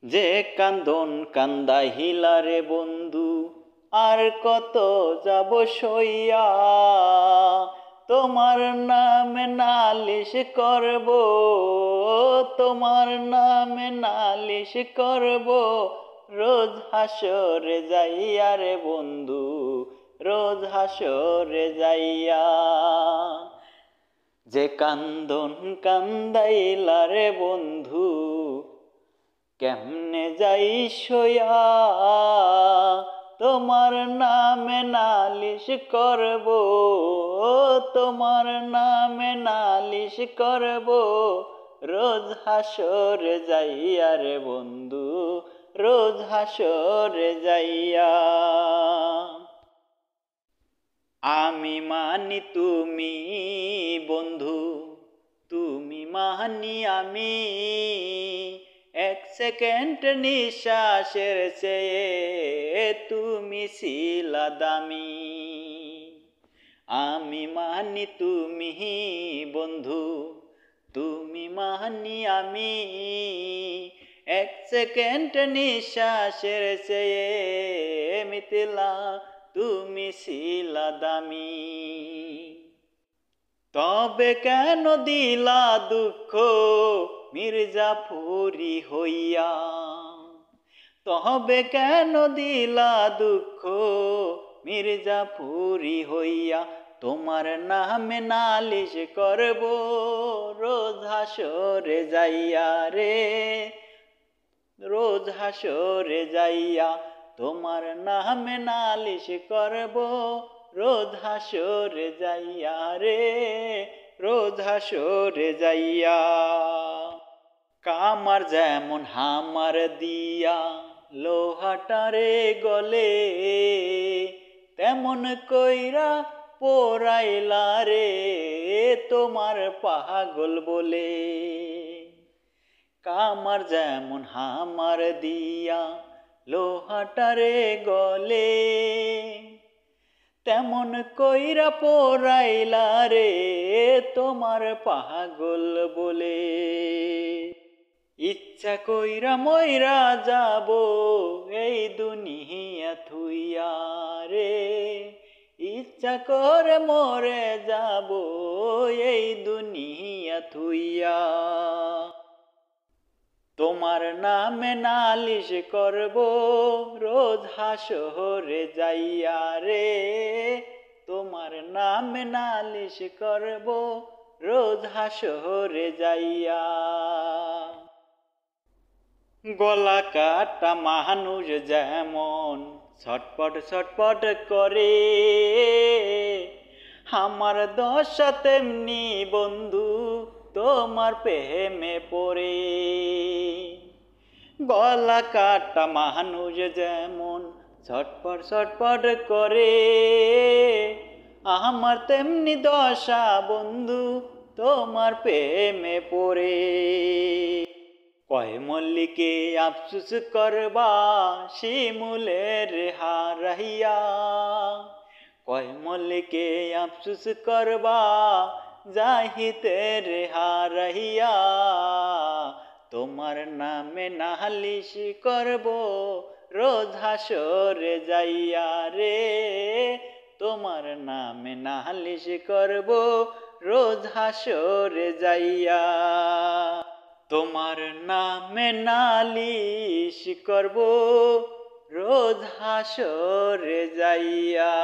যে কান্দন কান্দাহিলা রে বন্ধু, আর কত যাব সইয়া। তোমার নামে নালিশ করব, তোমার নামে নালিশ করব, রোজ হাসরে যাইয়া রে বন্ধু, রোজ হাসরে যাইয়া। যে কান্দন কান্দাইলা রে বন্ধু, কেমনে যাই সইয়া। তোমার নামে নালিশ করব, তোমার নামে নালিশ করব, রোজ হাসরে যাইয়া রে বন্ধু, রোজ হাসরে যাইয়া। আমি মানি তুমি বন্ধু, তুমি মানি আমি, এক সেকেন্ড নিঃশ্বাসের চেয়ে তুমি ছিলা দামি। আমি মানি তুমি বন্ধু, তুমি মানি আমি, এক সেকেন্ড নিঃশ্বাসের চেয়ে মিথিলা তুমি ছিলা দামি। তবে কেন দিলা দুঃখ মির্জাপুরি হইয়া, তবে কেন দিলা দুঃখ মির্জাপুরি হইয়া। তোমার নামে নালিশ করব, রোজ হাসরে যাইয়া রে, রোজ হাসরে যাইয়া। তোমার নামে নালিশ করব, রোজ হাসরে যাইয়া রে, রোজ হাসরে যাইয়া। কামার যেমন হামার দিয়া লোহাটারে গলে, তেমন কইরা পোড়াইলা রে তোমার পাগল বলে। কামার যেমন হামার দিয়া লোহাটারে গলে, তেমন কইরা পোড়াইলা রে তোমার পাগল বলে। ইচ্ছা কইরা মইরা যাব এই দুনিয়া থুইয়া রে, ইচ্ছা করে মরে যাব এই দুনিয়া থুইয়া। তোমার নামে নালিশ করব, রোজ হাসরে যাইয়া রে, তোমার নামে নালিশ করব, রোজ হাসরে যাইয়া। গলা কাটা মানুষ যেমন ছটপট ছটপট করে, আমার দশা তেমনি বন্ধু তোমার প্রেমে পড়ে। গলা কাটা মানুষ যেমন ছটপট ছটপট করে, আমার তেমনি দশা বন্ধু তোমার প্রেমে পড়ে। কয় মল্লিকে আফসুস করবা শিমুলের হারাইয়া, কয় মল্লিকে আফসুস করবা জাহিতের হারাইয়া। তোমার নামে নালিশ করব, রোজ হাসরে যাইয়া রে, তোমার নামে নালিশ করব, রোজ হাসরে যাইয়া। তোমার নামে নালিশ করব, রোজ হাসরে যাইয়া।